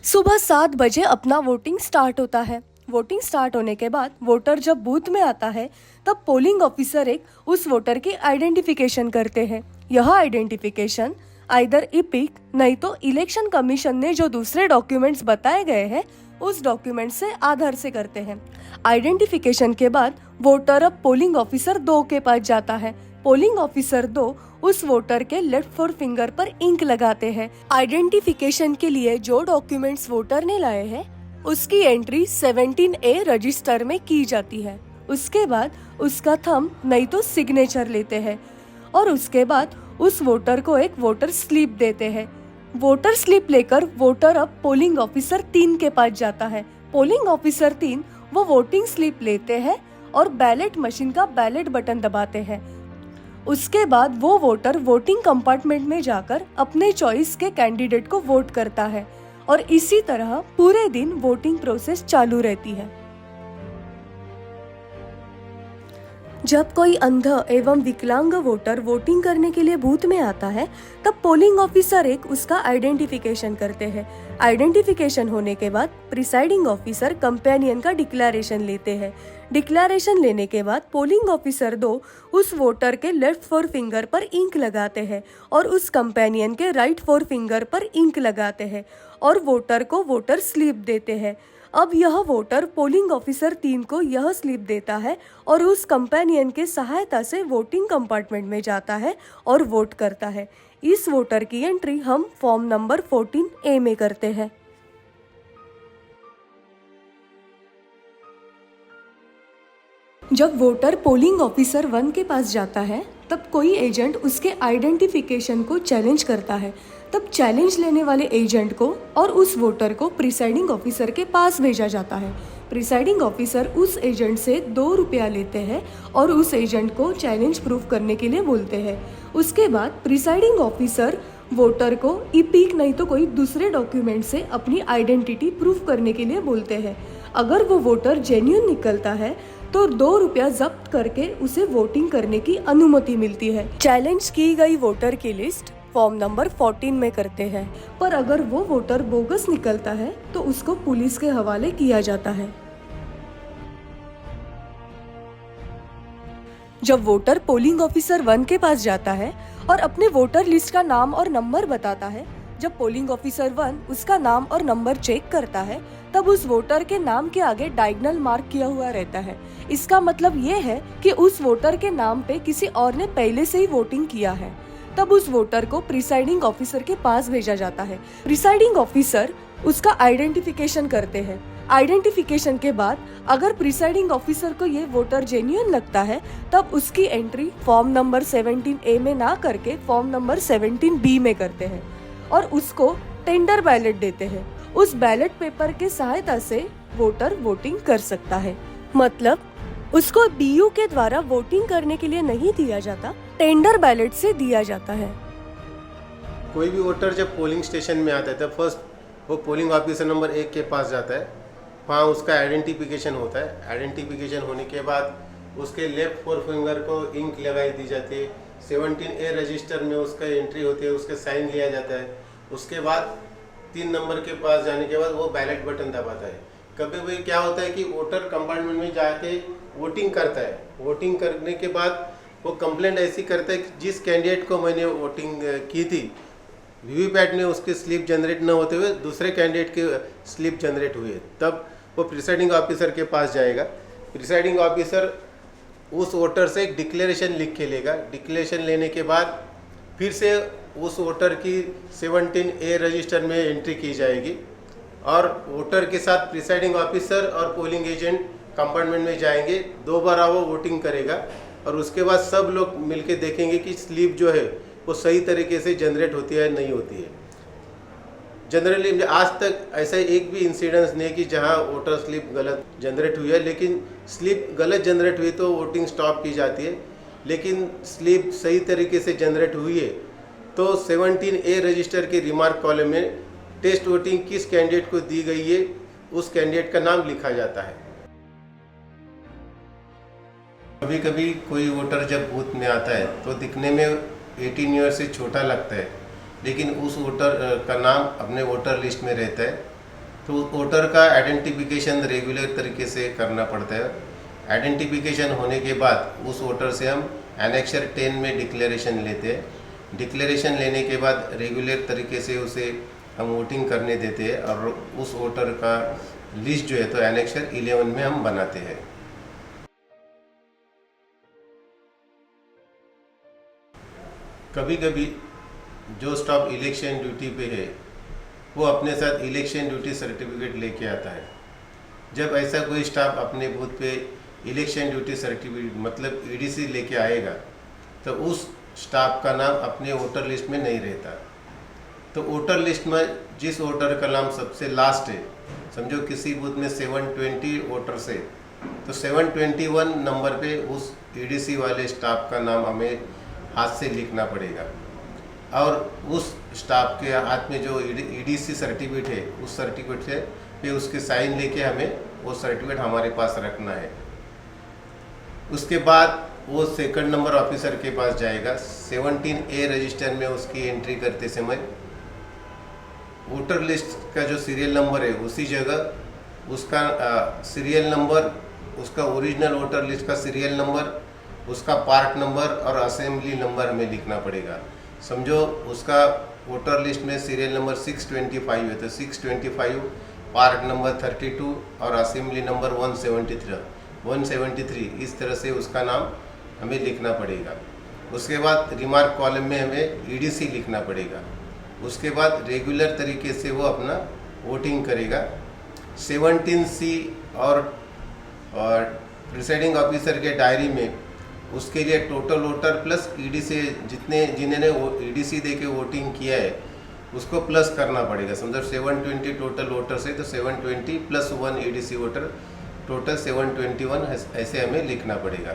सुबह 7 बजे अपना वोटिंग स्टार्ट होता है। वोटिंग स्टार्ट होने के बाद वोटर जब बूथ में आता है तब पोलिंग ऑफिसर एक उस वोटर की आइडेंटिफिकेशन करते हैं। यह आइडेंटिफिकेशन आइदर इपिक नहीं तो इलेक्शन कमीशन ने जो दूसरे डॉक्यूमेंट्स बताए गए हैं उस डॉक्यूमेंट से आधार से करते हैं। आइडेंटिफिकेशन के बाद वोटर अब पोलिंग ऑफिसर 2 के पास जाता है। पोलिंग ऑफिसर 2 उस वोटर के लेफ्ट फोर फिंगर पर इंक लगाते हैं। आइडेंटिफिकेशन के लिए जो डॉक्यूमेंट्स वोटर ने लाए हैं उसकी एंट्री 17A रजिस्टर में की जाती है। उसके बाद उसका थंब नहीं तो सिग्नेचर लेते हैं और उसके बाद उस वोटर को एक वोटर स्लिप देते हैं। वोटर स्लिप लेकर वोटर अब पोलिंग ऑफिसर 3 के पास जाता है। पोलिंग ऑफिसर 3 वो वोटिंग स्लिप लेते हैं और बैलेट मशीन का बैलेट बटन दबाते हैं। उसके बाद वो वोटर वोटिंग कंपार्टमेंट में जाकर अपने चॉइस के कैंडिडेट को वोट करता है और इसी तरह पूरे दिन वोटिंग प्रोसेस चालू रहती है। जब कोई अंध एवं विकलांग वोटर वोटिंग करने के लिए बूथ में आता है तब पोलिंग ऑफिसर एक उसका आइडेंटिफिकेशन करते हैं। आइडेंटिफिकेशन होने के बाद प्रिसाइडिंग ऑफिसर कंपेनियन का डिक्लेरेशन लेते हैं। डिक्लेरेशन लेने के बाद पोलिंग ऑफिसर 2 उस वोटर के लेफ्ट फोर फिंगर पर इंक लगाते हैं और उस कंपेनियन के राइट फोर फिंगर पर इंक लगाते हैं और वोटर को वोटर स्लिप देते हैं। अब यह वोटर पोलिंग ऑफिसर 3 को यह स्लिप देता है और उस कंपेनियन के सहायता से वोटिंग कंपार्टमेंट में जाता है और वोट करता है। इस वोटर की एंट्री हम फॉर्म नंबर 14A में करते हैं। जब वोटर पोलिंग ऑफिसर 1 के पास जाता है तब कोई एजेंट उसके आइडेंटिफिकेशन को चैलेंज करता है। तब चैलेंज लेने वाले एजेंट को और उस वोटर को प्रिसाइडिंग ऑफिसर के पास भेजा जाता है। प्रिसाइडिंग ऑफिसर उस एजेंट से 2 रुपया लेते हैं और उस एजेंट को चैलेंज प्रूफ करने के लिए बोलते हैं। उसके बाद प्रिसाइडिंग ऑफिसर वोटर को इपिक नहीं तो कोई दूसरे डॉक्यूमेंट से अपनी आइडेंटिटी प्रूफ करने के लिए बोलते हैं। अगर वो वोटर जेन्युइन निकलता है तो 2 रुपया जब्त करके उसे वोटिंग करने की अनुमति मिलती है। चैलेंज की गई वोटर की लिस्ट फॉर्म नंबर 14 में करते हैं, पर अगर वो वोटर बोगस निकलता है तो उसको पुलिस के हवाले किया जाता है। जब वोटर पोलिंग ऑफिसर 1 के पास जाता है और अपने वोटर लिस्ट का नाम और नंबर बताता है, जब पोलिंग ऑफिसर 1 उसका नाम और नंबर चेक करता है तब उस वोटर के नाम के आगे डायगोनल मार्क किया हुआ रहता है। इसका मतलब ये है कि उस वोटर के नाम पे किसी और ने पहले से ही वोटिंग किया है। तब उस वोटर को प्रिसाइडिंग ऑफिसर के पास भेजा जाता है। प्रिसाइडिंग ऑफिसर उसका आइडेंटिफिकेशन करते हैं। आइडेंटिफिकेशन के बाद अगर प्रिसाइडिंग ऑफिसर को ये वोटर जेन्युइन लगता है तब उसकी एंट्री फॉर्म नंबर 17A में ना करके फॉर्म नंबर 17B में करते हैं और उसको टेंडर बैलेट देते हैं। उस बैलेट पेपर के सहायता से वोटर वोटिंग कर सकता है। मतलब उसको बीयू के द्वारा वोटिंग करने के लिए नहीं दिया जाता, टेंडर बैलेट से दिया जाता है। कोई भी वोटर जब पोलिंग स्टेशन में आता है तब फर्स्ट वो पोलिंग ऑफिसर नंबर 1 के पास जाता है। वहाँ उसका आइडेंटिफिकेशन होता है। आइडेंटिफिकेशन होने के बाद उसके लेफ्ट फोर फिंगर को इंक लगाई दी जाती है। 17A रजिस्टर में उसका एंट्री होती है, उसका साइन लिया जाता है। उसके बाद 3 नंबर के पास जाने के बाद वो बैलेट बटन दबाता है। कभी कभी क्या होता है कि वोटर कंपार्टमेंट में जाके वोटिंग करता है। वोटिंग करने के बाद वो कंप्लेंट ऐसी करता है कि जिस कैंडिडेट को मैंने वोटिंग की थी वीवीपैट में उसकी स्लिप जनरेट न होते हुए दूसरे कैंडिडेट के स्लिप जनरेट हुए, तब वो प्रिसाइडिंग ऑफिसर के पास जाएगा। प्रिसाइडिंग ऑफिसर उस वोटर से एक डिक्लेरेशन लिख के लेगा। डिक्लेरेशन लेने के बाद फिर से उस वोटर की 17A रजिस्टर में एंट्री की जाएगी और वोटर के साथ प्रिसाइडिंग ऑफिसर और पोलिंग एजेंट कंपार्टमेंट में जाएंगे। 2 बार वो वोटिंग करेगा और उसके बाद सब लोग मिलके देखेंगे कि स्लिप जो है वो सही तरीके से जनरेट होती है नहीं होती है। जनरली आज तक ऐसा एक भी इंसिडेंस नहीं कि जहां वोटर स्लिप गलत जनरेट हुई है, लेकिन स्लिप गलत जनरेट हुई तो वोटिंग स्टॉप की जाती है। लेकिन स्लिप सही तरीके से जनरेट हुई है तो 17A रजिस्टर के रिमार्क कॉलम में टेस्ट वोटिंग किस कैंडिडेट को दी गई है उस कैंडिडेट का नाम लिखा जाता है। कभी कभी कोई वोटर जब बूथ में आता है तो दिखने में 18 ईयर से छोटा लगता है, लेकिन उस वोटर का नाम अपने वोटर लिस्ट में रहता है तो वोटर का आइडेंटिफिकेशन रेगुलर तरीके से करना पड़ता है। आइडेंटिफिकेशन होने के बाद उस वोटर से हम एनेक्सर 10 में डिक्लेरेशन लेते हैं। डिक्लेरेशन लेने के बाद रेगुलर तरीके से उसे हम वोटिंग करने देते हैं और उस वोटर का लिस्ट जो है तो एनेक्सर 11 में हम बनाते हैं। कभी कभी जो स्टाफ इलेक्शन ड्यूटी पे है वो अपने साथ इलेक्शन ड्यूटी सर्टिफिकेट लेके आता है। जब ऐसा कोई स्टाफ अपने बूथ पे इलेक्शन ड्यूटी सर्टिफिकेट मतलब ईडीसी लेके आएगा तो उस स्टाफ का नाम अपने वोटर लिस्ट में नहीं रहता। तो वोटर लिस्ट में जिस वोटर का नाम सबसे लास्ट है, समझो किसी बूथ में 720 वोटर्स है तो 721 नंबर पे उस ईडीसी वाले स्टाफ का नाम हमें हाथ से लिखना पड़ेगा और उस स्टाफ के हाथ में जो ईडीसी सर्टिफिकेट है उस सर्टिफिकेट से पे उसके साइन लेके हमें वो सर्टिफिकेट हमारे पास रखना है। उसके बाद वो सेकंड नंबर ऑफिसर के पास जाएगा। 17A रजिस्टर में उसकी एंट्री करते समय वोटर लिस्ट का जो सीरियल नंबर है उसी जगह उसका सीरियल नंबर, उसका ओरिजिनल वोटर लिस्ट का सीरियल नंबर, उसका पार्ट नंबर और असेंबली नंबर हमें लिखना पड़ेगा। समझो उसका वोटर लिस्ट में सीरियल नंबर 625 है तो 625, पार्ट नंबर 32 और असेंबली नंबर 173, इस तरह से उसका नाम हमें लिखना पड़ेगा। उसके बाद रिमार्क कॉलम में हमें ईडीसी लिखना पड़ेगा। उसके बाद रेगुलर तरीके से वो अपना वोटिंग करेगा। 17C और प्रिसाइडिंग ऑफिसर के डायरी में उसके लिए टोटल वोटर प्लस ईडीसी जिन्होंने ईडीसी दे के वोटिंग किया है उसको प्लस करना पड़ेगा। समझो 720 टोटल वोटर्स है तो 720 + 1 ईडीसी वोटर, टोटल 721 ऐसे हमें लिखना पड़ेगा।